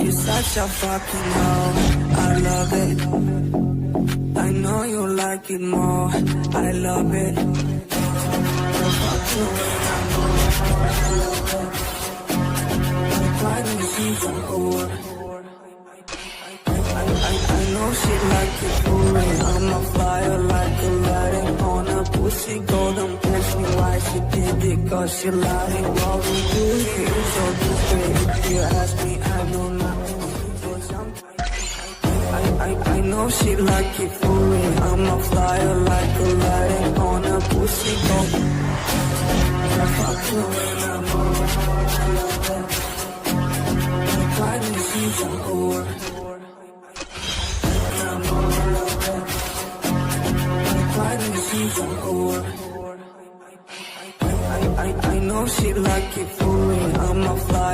She's such a fucking hoe, I love it. I know you like it more, I love it. Fuck you when I'm I love it. Why do she's a whore? I know she like it for real. I'm a flyer like a lighting on a pussy golden push me why she did it cause she lied. What we do here is so discreet. If you ask me, I know nothing. I know she like it for real. I'm a flyer like a lighting on a pussy golden. Fuck you when I'm over. I love it. Why do she's a whore? She's a whore. I know she like it for real. I'm a flyer.